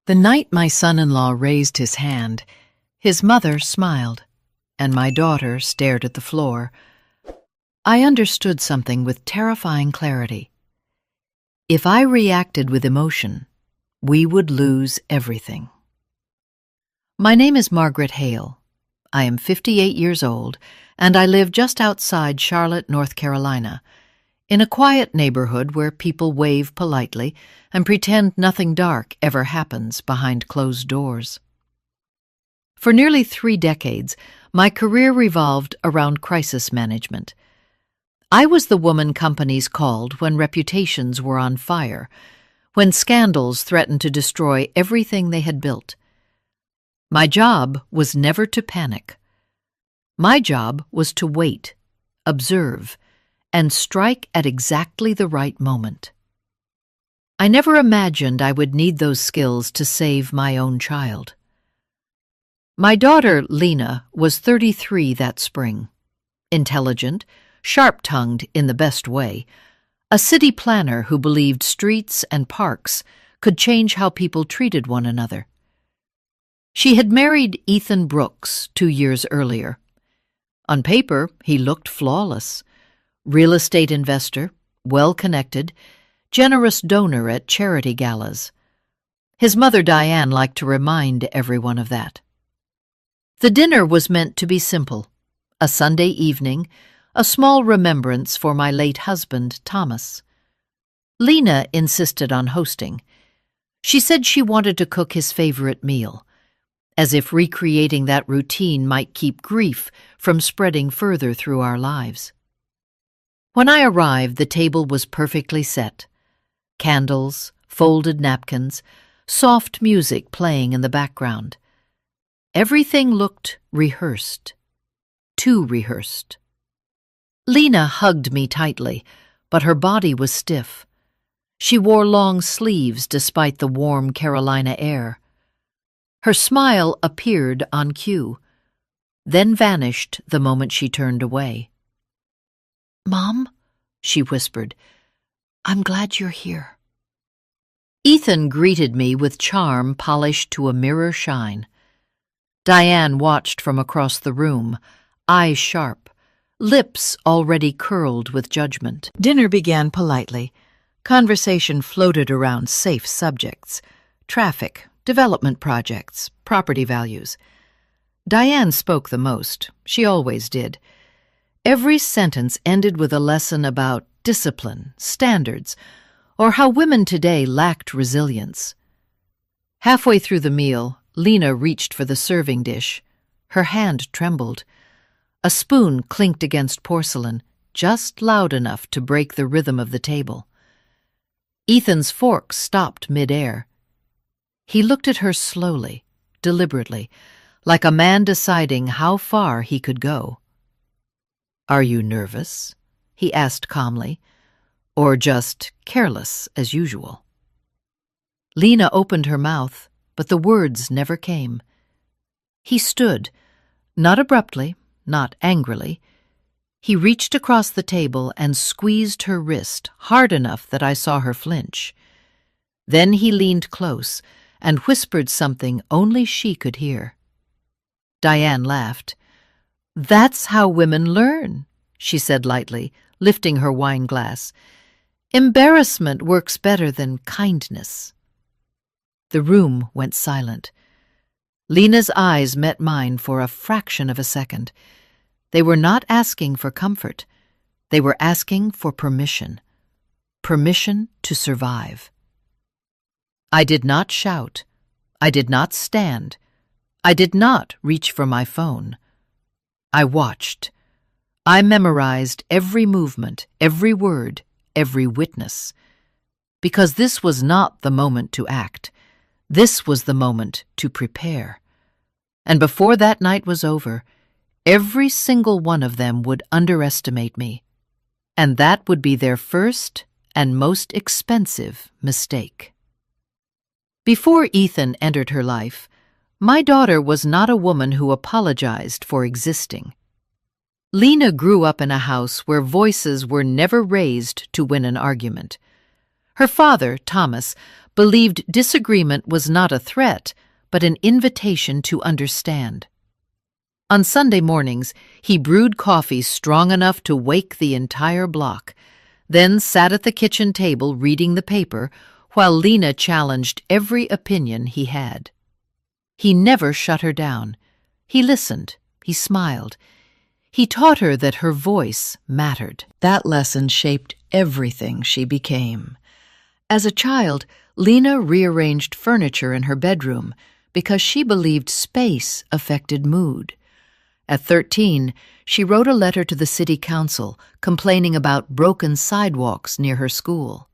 The night my son-in-law raised his hand, his mother smiled, and my daughter stared at the floor. I understood something with terrifying clarity. If I reacted with emotion, we would lose everything. My name is Margaret Hale. I am 58 years old, and I live just outside Charlotte, North Carolina, in a quiet neighborhood where people wave politely and pretend nothing dark ever happens behind closed doors. For nearly 3 decades, my career revolved around crisis management. I was the woman companies called when reputations were on fire, when scandals threatened to destroy everything they had built. My job was never to panic. My job was to wait, observe, and strike at exactly the right moment. I never imagined I would need those skills to save my own child. My daughter, Lena, was 33 that spring. Intelligent, sharp-tongued in the best way, a city planner who believed streets and parks could change how people treated one another. She had married Ethan Brooks 2 years earlier. On paper, he looked flawless. Real estate investor, well-connected, generous donor at charity galas. His mother, Diane, liked to remind everyone of that. The dinner was meant to be simple. A Sunday evening, a small remembrance for my late husband, Thomas. Lena insisted on hosting. She said she wanted to cook his favorite meal, as if recreating that routine might keep grief from spreading further through our lives. When I arrived, the table was perfectly set. Candles, folded napkins, soft music playing in the background. Everything looked rehearsed. Too rehearsed. Lena hugged me tightly, but her body was stiff. She wore long sleeves despite the warm Carolina air. Her smile appeared on cue, then vanished the moment she turned away. "Mom," she whispered, "I'm glad you're here." Ethan greeted me with charm polished to a mirror shine. Diane watched from across the room, eyes sharp, lips already curled with judgment. Dinner began politely. Conversation floated around safe subjects: traffic, development projects, property values. Diane spoke the most. She always did. Every sentence ended with a lesson about discipline, standards, or how women today lacked resilience. Halfway through the meal, Lena reached for the serving dish. Her hand trembled. A spoon clinked against porcelain, just loud enough to break the rhythm of the table. Ethan's fork stopped mid-air. He looked at her slowly, deliberately, like a man deciding how far he could go. "Are you nervous?" he asked calmly, "or just careless as usual?" Lena opened her mouth, but the words never came. He stood, not abruptly, not angrily. He reached across the table and squeezed her wrist hard enough that I saw her flinch. Then he leaned close and whispered something only she could hear. Diane laughed. "That's how women learn," she said lightly, lifting her wine glass. "Embarrassment works better than kindness." The room went silent. Lena's eyes met mine for a fraction of a second. They were not asking for comfort. They were asking for permission. Permission to survive. I did not shout. I did not stand. I did not reach for my phone. I watched. I memorized every movement, every word, every witness. Because this was not the moment to act. This was the moment to prepare. And before that night was over, every single one of them would underestimate me. And that would be their first and most expensive mistake. Before Ethan entered her life, my daughter was not a woman who apologized for existing. Lena grew up in a house where voices were never raised to win an argument. Her father, Thomas, believed disagreement was not a threat, but an invitation to understand. On Sunday mornings, he brewed coffee strong enough to wake the entire block, then sat at the kitchen table reading the paper while Lena challenged every opinion he had. He never shut her down. He listened. He smiled. He taught her that her voice mattered. That lesson shaped everything she became. As a child, Lena rearranged furniture in her bedroom because she believed space affected mood. At 13, she wrote a letter to the city council complaining about broken sidewalks near her school.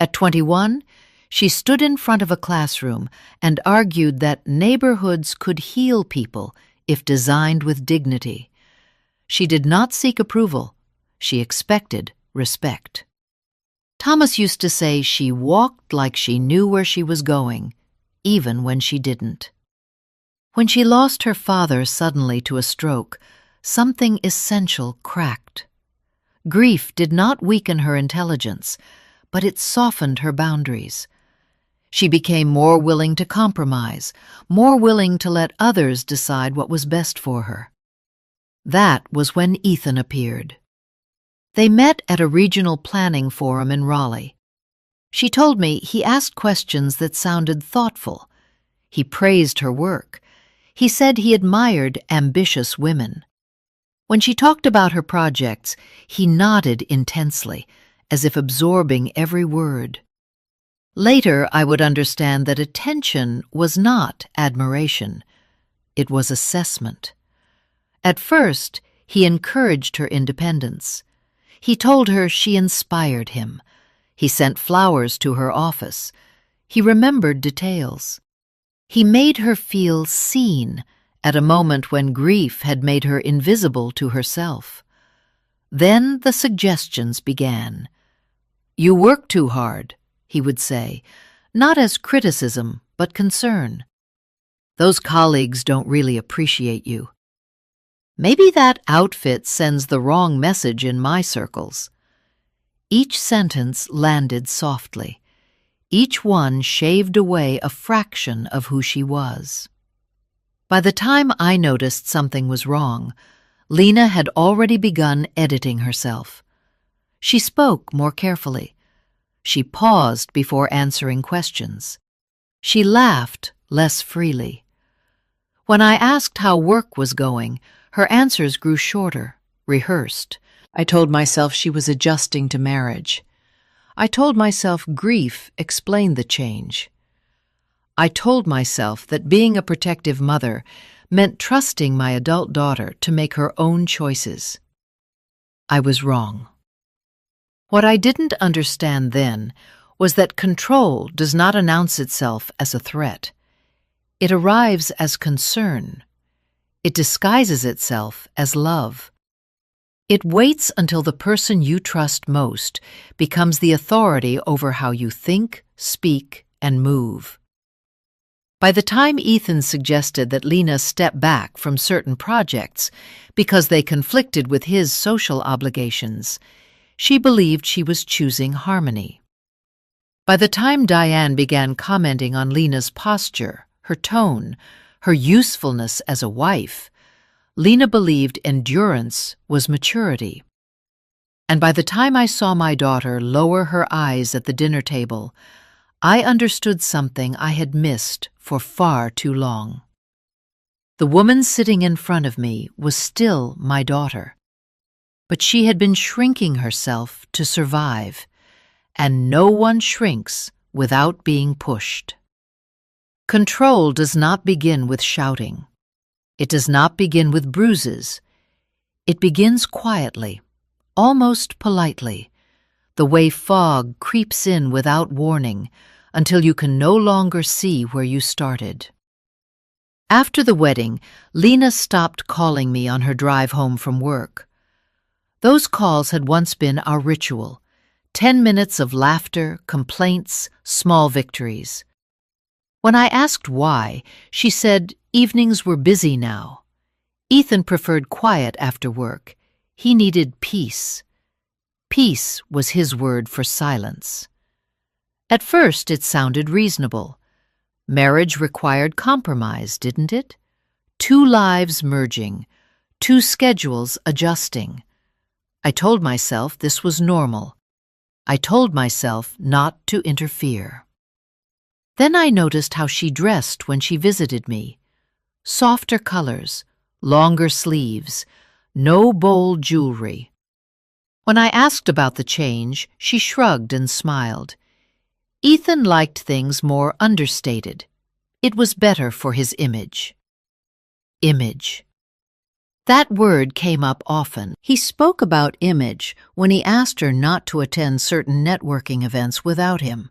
At 21, she stood in front of a classroom and argued that neighborhoods could heal people if designed with dignity. She did not seek approval. She expected respect. Thomas used to say she walked like she knew where she was going, even when she didn't. When she lost her father suddenly to a stroke, something essential cracked. Grief did not weaken her intelligence, but it softened her boundaries. She became more willing to compromise, more willing to let others decide what was best for her. That was when Ethan appeared. They met at a regional planning forum in Raleigh. She told me he asked questions that sounded thoughtful. He praised her work. He said he admired ambitious women. When she talked about her projects, he nodded intensely, as if absorbing every word. Later, I would understand that attention was not admiration. It was assessment. At first, he encouraged her independence. He told her she inspired him. He sent flowers to her office. He remembered details. He made her feel seen at a moment when grief had made her invisible to herself. Then the suggestions began. "You work too hard," he would say, not as criticism, but concern. "Those colleagues don't really appreciate you. Maybe that outfit sends the wrong message in my circles." Each sentence landed softly. Each one shaved away a fraction of who she was. By the time I noticed something was wrong, Lena had already begun editing herself. She spoke more carefully. She paused before answering questions. She laughed less freely. When I asked how work was going, her answers grew shorter, rehearsed. I told myself she was adjusting to marriage. I told myself grief explained the change. I told myself that being a protective mother meant trusting my adult daughter to make her own choices. I was wrong. What I didn't understand then was that control does not announce itself as a threat. It arrives as concern. It disguises itself as love. It waits until the person you trust most becomes the authority over how you think, speak, and move. By the time Ethan suggested that Lena step back from certain projects because they conflicted with his social obligations, she believed she was choosing harmony. By the time Diane began commenting on Lena's posture, her tone, her usefulness as a wife, Lena believed endurance was maturity. And by the time I saw my daughter lower her eyes at the dinner table, I understood something I had missed for far too long. The woman sitting in front of me was still my daughter, but she had been shrinking herself to survive, and no one shrinks without being pushed. Control does not begin with shouting. It does not begin with bruises. It begins quietly, almost politely, the way fog creeps in without warning until you can no longer see where you started. After the wedding, Lena stopped calling me on her drive home from work. Those calls had once been our ritual, 10 minutes of laughter, complaints, small victories. When I asked why, she said evenings were busy now. Ethan preferred quiet after work. He needed peace. Peace was his word for silence. At first, it sounded reasonable. Marriage required compromise, didn't it? Two lives merging, two schedules adjusting. I told myself this was normal. I told myself not to interfere. Then I noticed how she dressed when she visited me. Softer colors, longer sleeves, no bold jewelry. When I asked about the change, she shrugged and smiled. Ethan liked things more understated. It was better for his image. Image. That word came up often. He spoke about image when he asked her not to attend certain networking events without him.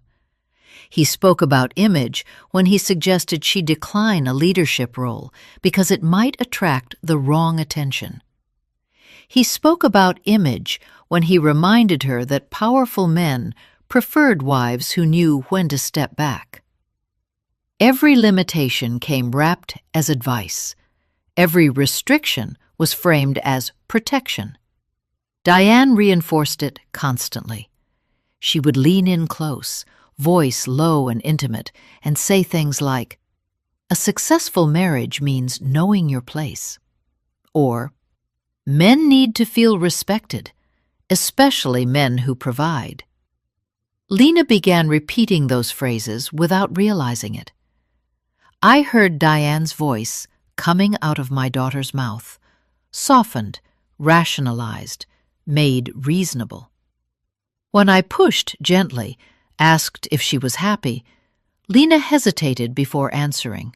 He spoke about image when he suggested she decline a leadership role because it might attract the wrong attention. He spoke about image when he reminded her that powerful men preferred wives who knew when to step back. Every limitation came wrapped as advice. Every restriction was framed as protection. Diane reinforced it constantly. She would lean in close, voice low and intimate, and say things like, "A successful marriage means knowing your place," or, "Men need to feel respected, especially men who provide." Lena began repeating those phrases without realizing it. I heard Diane's voice coming out of my daughter's mouth, softened, rationalized, made reasonable. When I pushed gently, asked if she was happy, Lena hesitated before answering.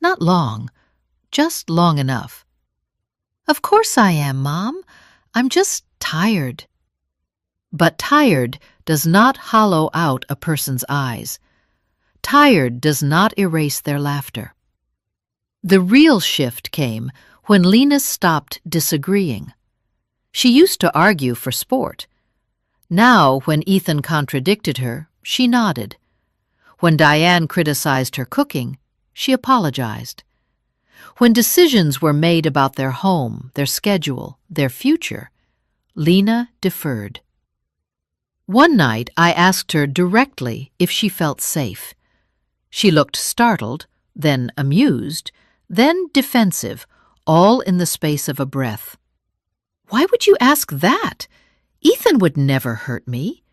Not long, just long enough. "Of course I am, Mom. I'm just tired." But tired does not hollow out a person's eyes. Tired does not erase their laughter. The real shift came when Lena stopped disagreeing. She used to argue for sport. Now, when Ethan contradicted her, she nodded. When Diane criticized her cooking, she apologized. When decisions were made about their home, their schedule, their future, Lena deferred. One night, I asked her directly if she felt safe. She looked startled, then amused, then defensive, all in the space of a breath. "Why would you ask that? Ethan would never hurt me."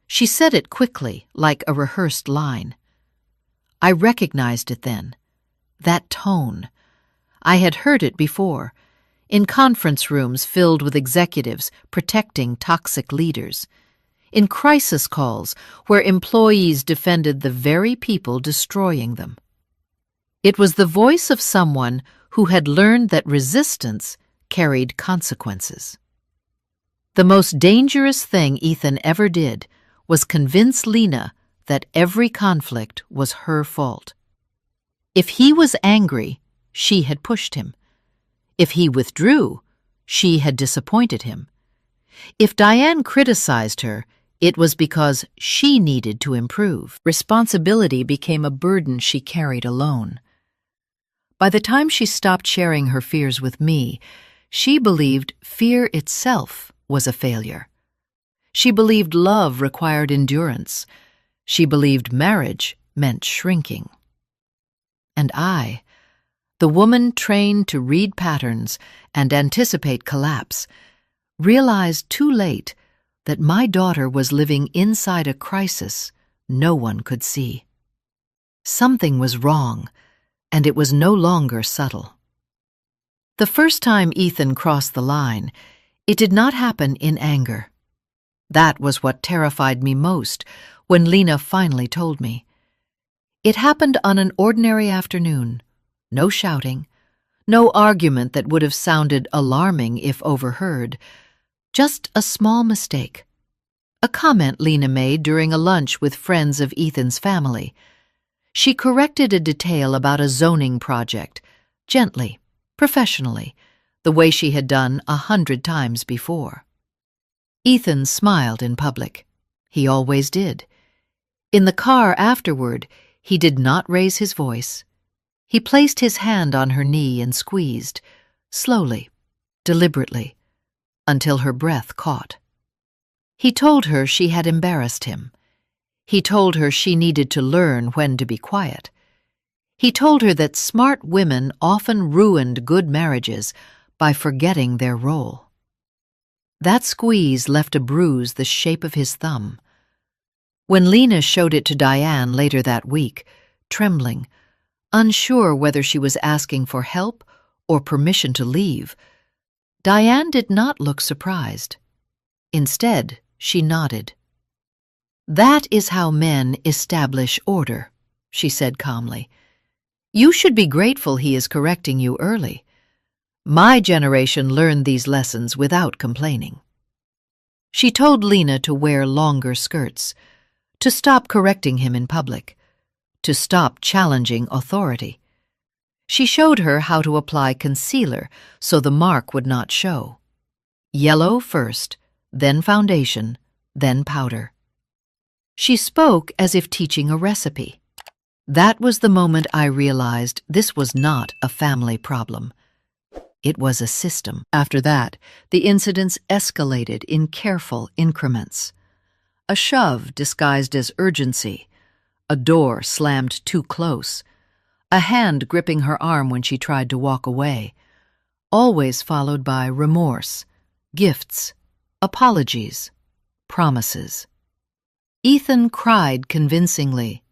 She said it quickly, like a rehearsed line. I recognized it then. That tone. I had heard it before, in conference rooms filled with executives protecting toxic leaders, in crisis calls where employees defended the very people destroying them. It was the voice of someone who had learned that resistance carried consequences. The most dangerous thing Ethan ever did was convince Lena that every conflict was her fault. If he was angry, she had pushed him. If he withdrew, she had disappointed him. If Diane criticized her, it was because she needed to improve. Responsibility became a burden she carried alone. By the time she stopped sharing her fears with me, she believed fear itself was a failure. She believed love required endurance. She believed marriage meant shrinking. And I, the woman trained to read patterns and anticipate collapse, realized too late that my daughter was living inside a crisis no one could see. Something was wrong, and it was no longer subtle. The first time Ethan crossed the line, it did not happen in anger. That was what terrified me most when Lena finally told me. It happened on an ordinary afternoon. No shouting, no argument that would have sounded alarming if overheard, just a small mistake. A comment Lena made during a lunch with friends of Ethan's family. She corrected a detail about a zoning project, gently, professionally, the way she had done 100 times before. Ethan smiled in public. He always did. In the car afterward, he did not raise his voice. He placed his hand on her knee and squeezed, slowly, deliberately, until her breath caught. He told her she had embarrassed him. He told her she needed to learn when to be quiet. He told her that smart women often ruined good marriages by forgetting their role. That squeeze left a bruise the shape of his thumb. When Lena showed it to Diane later that week, trembling, unsure whether she was asking for help or permission to leave, Diane did not look surprised. Instead, she nodded. "That is how men establish order," she said calmly. "You should be grateful he is correcting you early. My generation learned these lessons without complaining." She told Lena to wear longer skirts, to stop correcting him in public, to stop challenging authority. She showed her how to apply concealer so the mark would not show. Yellow first, then foundation, then powder. She spoke as if teaching a recipe. That was the moment I realized this was not a family problem. It was a system. After that, the incidents escalated in careful increments. A shove disguised as urgency, a door slammed too close, a hand gripping her arm when she tried to walk away, always followed by remorse, gifts, apologies, promises. Ethan cried convincingly.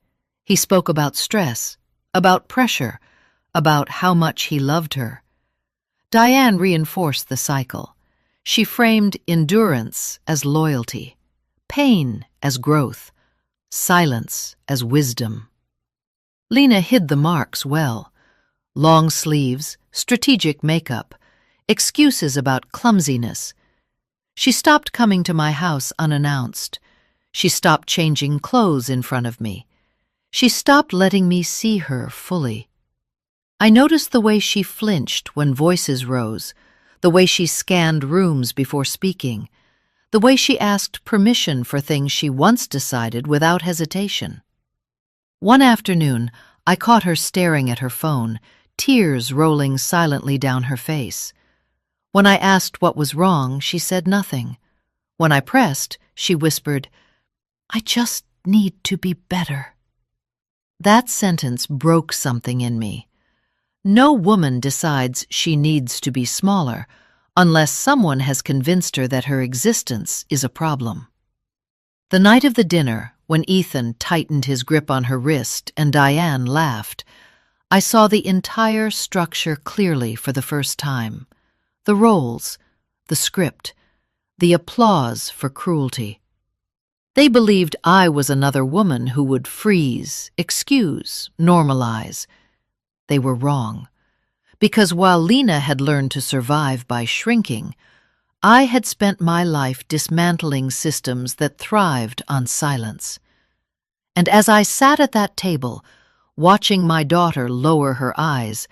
He spoke about stress, about pressure, about how much he loved her. Diane reinforced the cycle. She framed endurance as loyalty, pain as growth, silence as wisdom. Lena hid the marks well. Long sleeves, strategic makeup, excuses about clumsiness. She stopped coming to my house unannounced. She stopped changing clothes in front of me. She stopped letting me see her fully. I noticed the way she flinched when voices rose, the way she scanned rooms before speaking, the way she asked permission for things she once decided without hesitation. One afternoon, I caught her staring at her phone, tears rolling silently down her face. When I asked what was wrong, she said nothing. When I pressed, she whispered, "I just need to be better." That sentence broke something in me. No woman decides she needs to be smaller unless someone has convinced her that her existence is a problem. The night of the dinner, when Ethan tightened his grip on her wrist and Diane laughed, I saw the entire structure clearly for the first time. The roles, the script, the applause for cruelty. They believed I was another woman who would freeze, excuse, normalize. They were wrong, because while Lena had learned to survive by shrinking, I had spent my life dismantling systems that thrived on silence. And as I sat at that table, watching my daughter lower her eyes,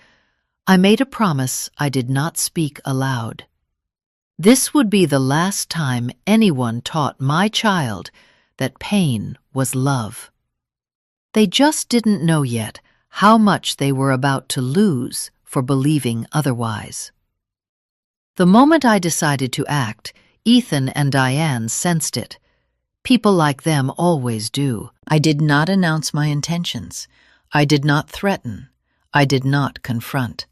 I made a promise I did not speak aloud. This would be the last time anyone taught my child that pain was love. They just didn't know yet how much they were about to lose for believing otherwise. The moment I decided to act, Ethan and Diane sensed it. People like them always do. I did not announce my intentions. I did not threaten. I did not confront.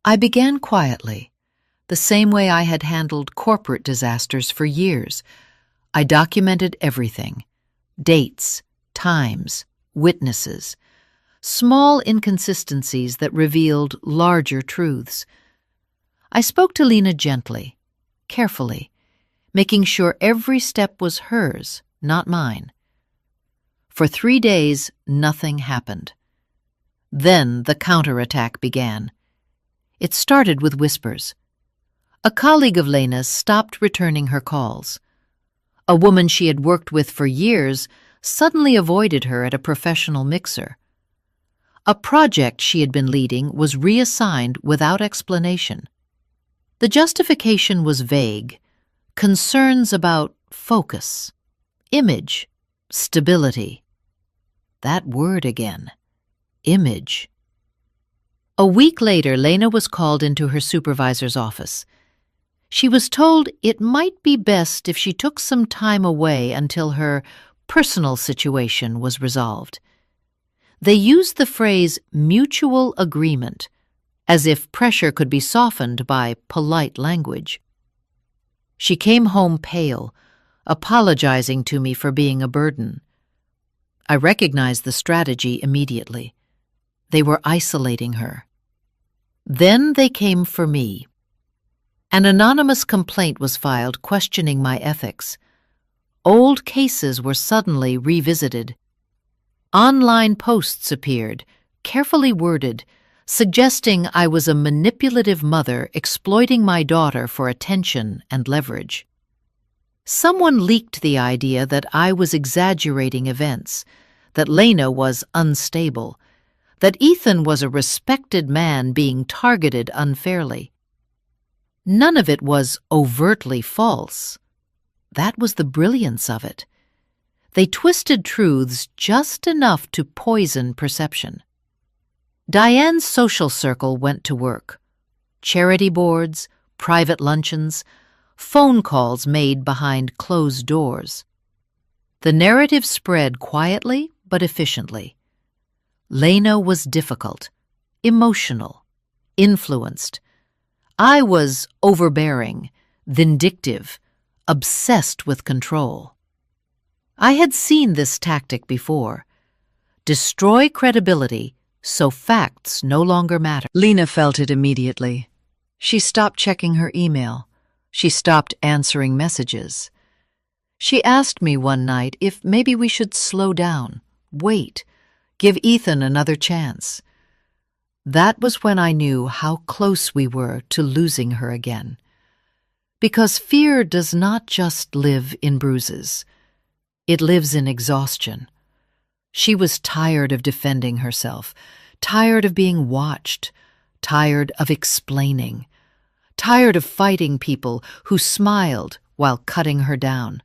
I began quietly, the same way I had handled corporate disasters for years. I documented everything: dates, times, witnesses, small inconsistencies that revealed larger truths. I spoke to Lena gently, carefully, making sure every step was hers, not mine. For 3 days, nothing happened. Then the counterattack began. It started with whispers. A colleague of Lena's stopped returning her calls. A woman she had worked with for years suddenly avoided her at a professional mixer. A project she had been leading was reassigned without explanation. The justification was vague: concerns about focus, image, stability. That word again, image. A week later, Lena was called into her supervisor's office. She was told it might be best if she took some time away until her personal situation was resolved. They used the phrase mutual agreement, as if pressure could be softened by polite language. She came home pale, apologizing to me for being a burden. I recognized the strategy immediately. They were isolating her. Then they came for me. An anonymous complaint was filed questioning my ethics. Old cases were suddenly revisited. Online posts appeared, carefully worded, suggesting I was a manipulative mother exploiting my daughter for attention and leverage. Someone leaked the idea that I was exaggerating events, that Lena was unstable, that Ethan was a respected man being targeted unfairly. None of it was overtly false. That was the brilliance of it. They twisted truths just enough to poison perception. Diane's social circle went to work. Charity boards, private luncheons, phone calls made behind closed doors. The narrative spread quietly but efficiently. Lena was difficult, emotional, influenced. I was overbearing, vindictive, obsessed with control. I had seen this tactic before. Destroy credibility so facts no longer matter. Lena felt it immediately. She stopped checking her email. She stopped answering messages. She asked me one night if maybe we should slow down, wait, give Ethan another chance. That was when I knew how close we were to losing her again. Because fear does not just live in bruises. It lives in exhaustion. She was tired of defending herself, tired of being watched, tired of explaining, tired of fighting people who smiled while cutting her down.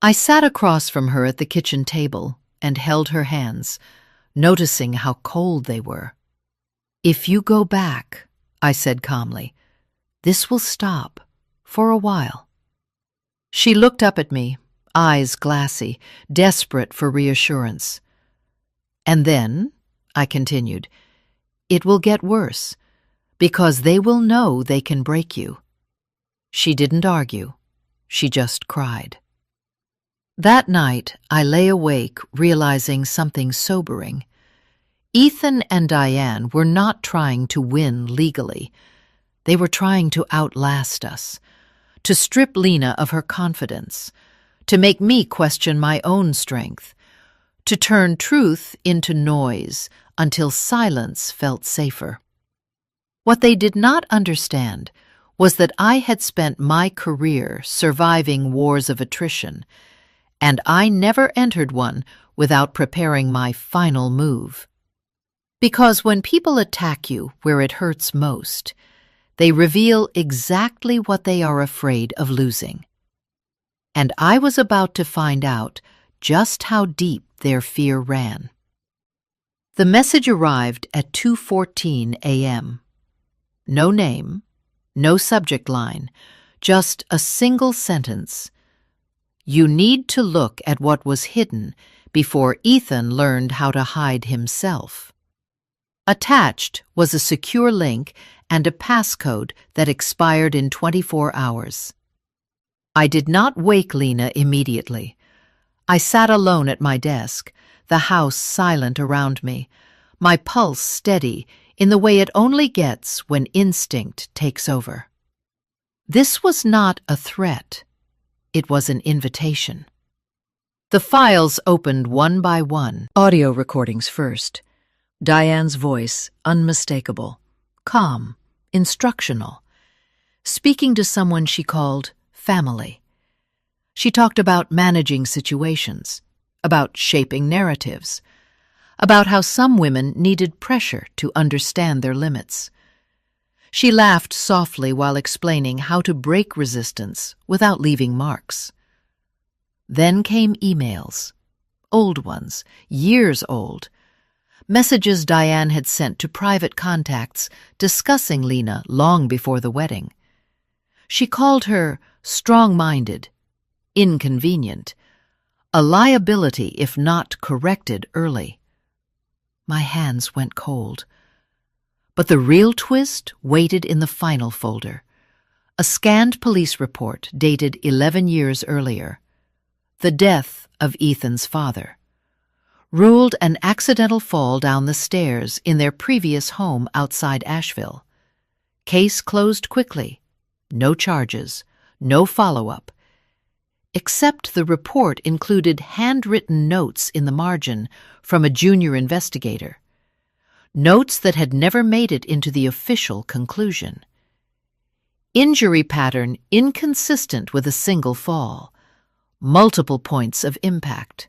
I sat across from her at the kitchen table and held her hands, noticing how cold they were. "If you go back," I said calmly, "this will stop for a while." She looked up at me, eyes glassy, desperate for reassurance. "And then," I continued, "it will get worse, because they will know they can break you." She didn't argue. She just cried. That night, I lay awake realizing something sobering. Ethan and Diane were not trying to win legally. They were trying to outlast us, to strip Lena of her confidence, to make me question my own strength, to turn truth into noise until silence felt safer. What they did not understand was that I had spent my career surviving wars of attrition, and I never entered one without preparing my final move. Because when people attack you where it hurts most, they reveal exactly what they are afraid of losing. And I was about to find out just how deep their fear ran. The message arrived at 2:14 a.m. No name, no subject line, just a single sentence. "You need to look at what was hidden before Ethan learned how to hide himself." Attached was a secure link and a passcode that expired in 24 hours. I did not wake Lena immediately. I sat alone at my desk, the house silent around me, my pulse steady in the way it only gets when instinct takes over. This was not a threat. It was an invitation. The files opened one by one. Audio recordings first. Diane's voice, unmistakable, calm, instructional, speaking to someone she called family. She talked about managing situations, about shaping narratives, about how some women needed pressure to understand their limits. She laughed softly while explaining how to break resistance without leaving marks. Then came emails, old ones, years old, messages Diane had sent to private contacts discussing Lena long before the wedding. She called her strong-minded, inconvenient, a liability if not corrected early. My hands went cold. But the real twist waited in the final folder. A scanned police report dated 11 years earlier. The death of Ethan's father. Ruled an accidental fall down the stairs in their previous home outside Asheville. Case closed quickly. No charges, no follow-up. Except the report included handwritten notes in the margin from a junior investigator. Notes that had never made it into the official conclusion. Injury pattern inconsistent with a single fall. Multiple points of impact.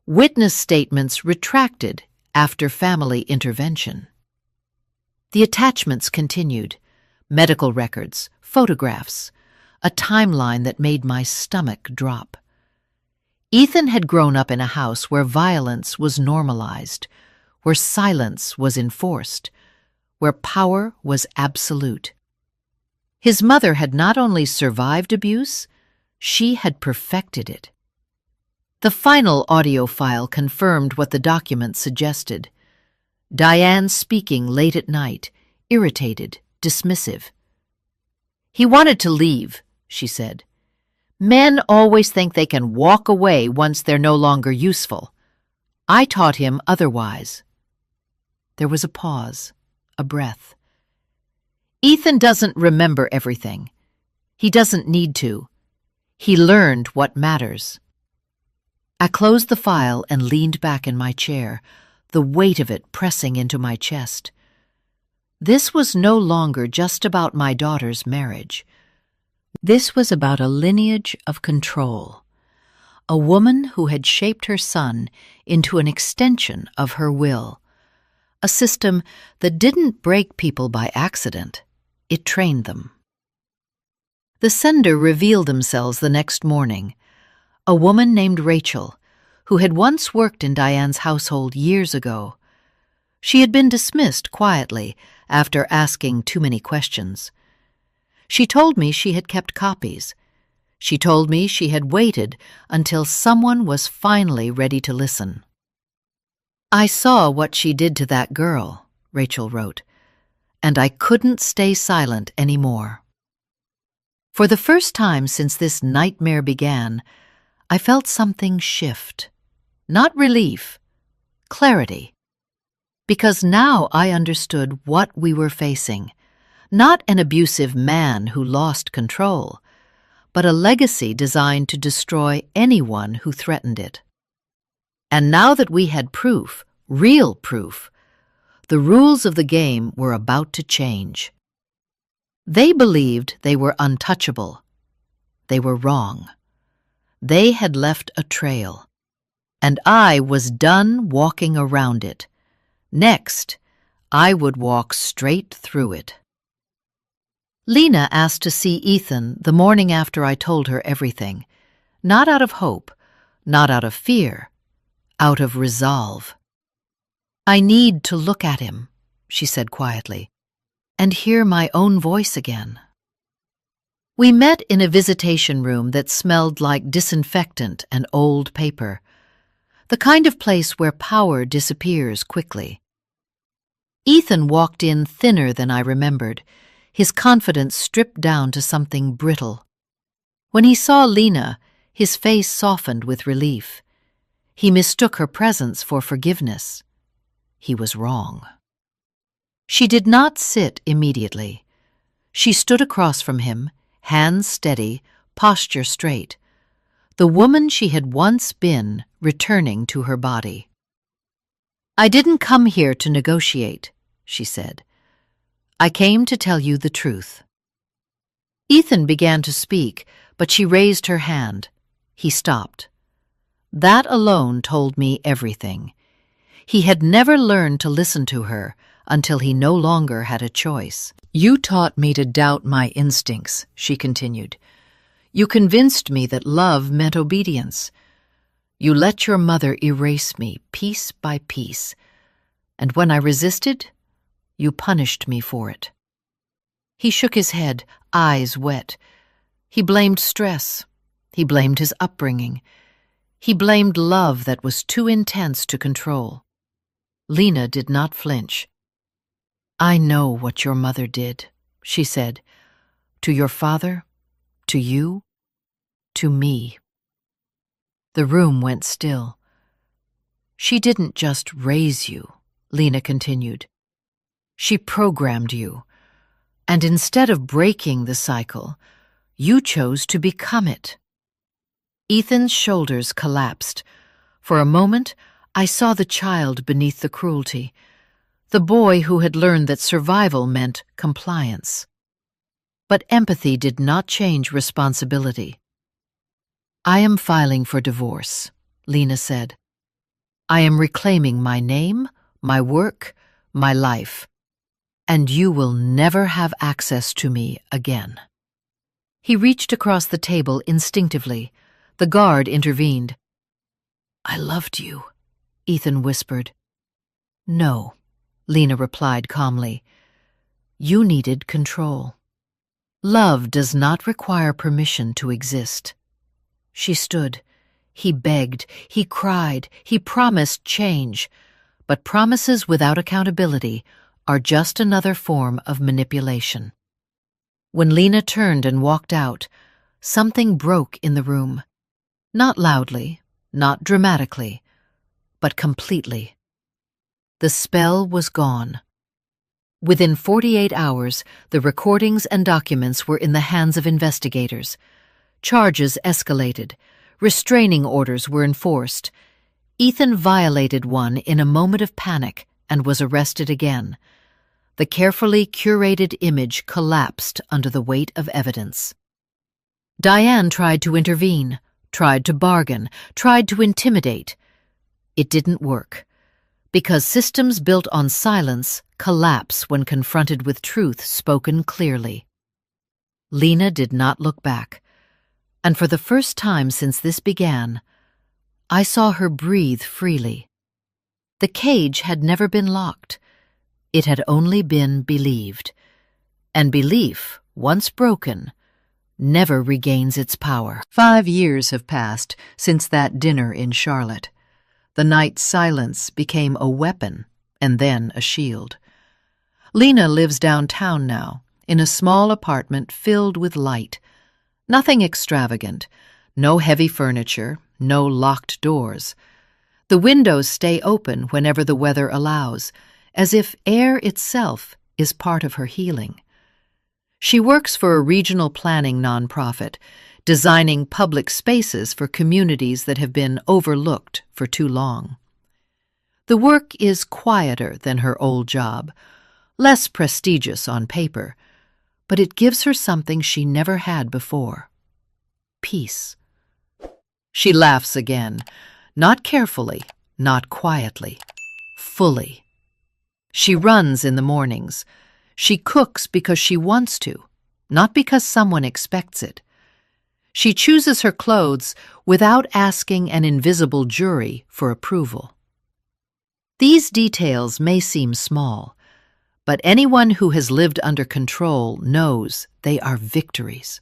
Witness statements retracted after family intervention. The attachments continued. Medical records, photographs, a timeline that made my stomach drop. Ethan had grown up in a house where violence was normalized, where silence was enforced, where power was absolute. His mother had not only survived abuse, she had perfected it. The final audio file confirmed what the document suggested. Diane speaking late at night, irritated, dismissive. "He wanted to leave," she said. "Men always think they can walk away once they're no longer useful. I taught him otherwise." There was a pause, a breath. "Ethan doesn't remember everything. He doesn't need to. He learned what matters." I closed the file and leaned back in my chair, the weight of it pressing into my chest. This was no longer just about my daughter's marriage. This was about a lineage of control. A woman who had shaped her son into an extension of her will. A system that didn't break people by accident. It trained them. The sender revealed themselves the next morning. A woman named Rachel, who had once worked in Diane's household years ago. She had been dismissed quietly after asking too many questions. She told me she had kept copies. She told me she had waited until someone was finally ready to listen. "I saw what she did to that girl," Rachel wrote, "and I couldn't stay silent anymore." For the first time since this nightmare began, I felt something shift. Not relief, clarity. Because now I understood what we were facing. Not an abusive man who lost control, but a legacy designed to destroy anyone who threatened it. And now that we had proof, real proof, the rules of the game were about to change. They believed they were untouchable. They were wrong. They had left a trail, and I was done walking around it. Next, I would walk straight through it. Lena asked to see Ethan the morning after I told her everything, not out of hope, not out of fear, out of resolve. "I need to look at him," she said quietly, "and hear my own voice again." We met in a visitation room that smelled like disinfectant and old paper, the kind of place where power disappears quickly. Ethan walked in thinner than I remembered, his confidence stripped down to something brittle. When he saw Lena, his face softened with relief. He mistook her presence for forgiveness. He was wrong. She did not sit immediately. She stood across from him, hands steady, posture straight, the woman she had once been returning to her body. "I didn't come here to negotiate," she said. "I came to tell you the truth." Ethan began to speak, but she raised her hand. He stopped. That alone told me everything. He had never learned to listen to her until he no longer had a choice. "You taught me to doubt my instincts," she continued. "You convinced me that love meant obedience. You let your mother erase me piece by piece, and when I resisted, you punished me for it." He shook his head, eyes wet. He blamed stress. He blamed his upbringing. He blamed love that was too intense to control. Lena did not flinch. "I know what your mother did," she said. "To your father, to you, to me." The room went still. "She didn't just raise you," Lena continued. "She programmed you. And instead of breaking the cycle, you chose to become it." Ethan's shoulders collapsed. For a moment, I saw the child beneath the cruelty, the boy who had learned that survival meant compliance. But empathy did not change responsibility. "I am filing for divorce," Lena said. "I am reclaiming my name, my work, my life, and you will never have access to me again." He reached across the table instinctively. The guard intervened. "I loved you," Ethan whispered. "No," Lena replied calmly. "You needed control. Love does not require permission to exist." She stood. He begged, he cried, he promised change. But promises without accountability are just another form of manipulation. When Lena turned and walked out, something broke in the room. Not loudly, not dramatically, but completely. The spell was gone. Within 48 hours, the recordings and documents were in the hands of investigators. Charges escalated. Restraining orders were enforced. Ethan violated one in a moment of panic and was arrested again. The carefully curated image collapsed under the weight of evidence. Diane tried to intervene, tried to bargain, tried to intimidate. It didn't work, because systems built on silence collapse when confronted with truth spoken clearly. Lena did not look back, and for the first time since this began, I saw her breathe freely. The cage had never been locked. It had only been believed. And belief, once broken, never regains its power. 5 years have passed since that dinner in Charlotte. The night's silence became a weapon and then a shield. Lena lives downtown now, in a small apartment filled with light. Nothing extravagant, no heavy furniture, no locked doors. The windows stay open whenever the weather allows, as if air itself is part of her healing. She works for a regional planning nonprofit, designing public spaces for communities that have been overlooked for too long. The work is quieter than her old job, less prestigious on paper, but it gives her something she never had before: peace. She laughs again, not carefully, not quietly, fully. She runs in the mornings. She cooks because she wants to, not because someone expects it. She chooses her clothes without asking an invisible jury for approval. These details may seem small, but anyone who has lived under control knows they are victories.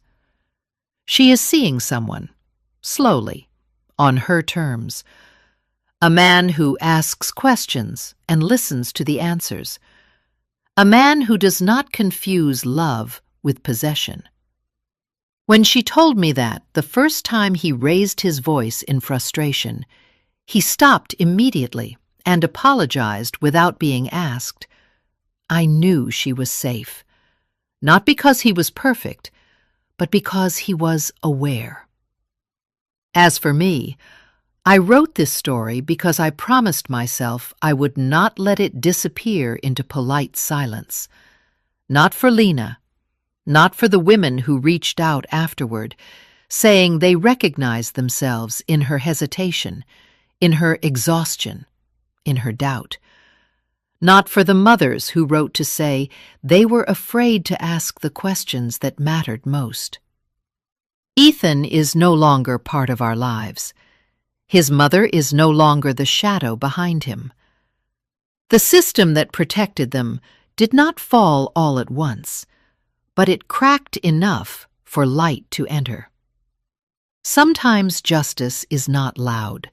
She is seeing someone, slowly, on her terms. A man who asks questions and listens to the answers. A man who does not confuse love with possession. When she told me that the first time he raised his voice in frustration, he stopped immediately and apologized without being asked, I knew she was safe. Not because he was perfect, but because he was aware. As for me, I wrote this story because I promised myself I would not let it disappear into polite silence. Not for Lena, not for the women who reached out afterward, saying they recognized themselves in her hesitation, in her exhaustion, in her doubt. Not for the mothers who wrote to say they were afraid to ask the questions that mattered most. Ethan is no longer part of our lives. His mother is no longer the shadow behind him. The system that protected them did not fall all at once, but it cracked enough for light to enter. Sometimes justice is not loud.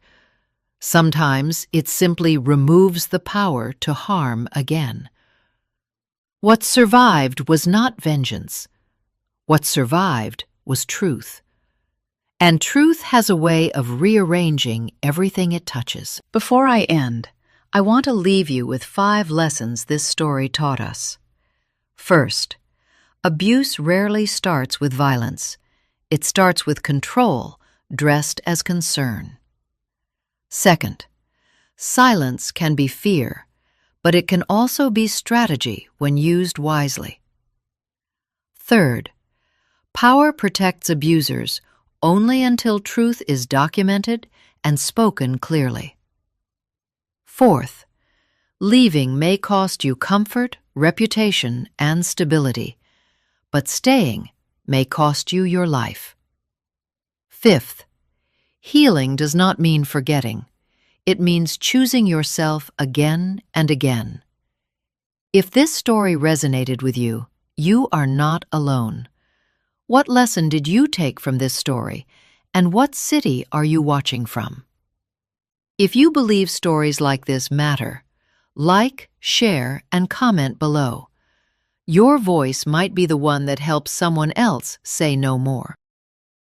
Sometimes it simply removes the power to harm again. What survived was not vengeance. What survived was truth. And truth has a way of rearranging everything it touches. Before I end, I want to leave you with 5 lessons this story taught us. First, abuse rarely starts with violence. It starts with control, dressed as concern. Second, silence can be fear, but it can also be strategy when used wisely. Third, power protects abusers only until truth is documented and spoken clearly. Fourth, leaving may cost you comfort, reputation, and stability, but staying may cost you your life. Fifth, healing does not mean forgetting. It means choosing yourself again and again. If this story resonated with you, you are not alone. What lesson did you take from this story, and what city are you watching from? If you believe stories like this matter, like, share, and comment below. Your voice might be the one that helps someone else say no more.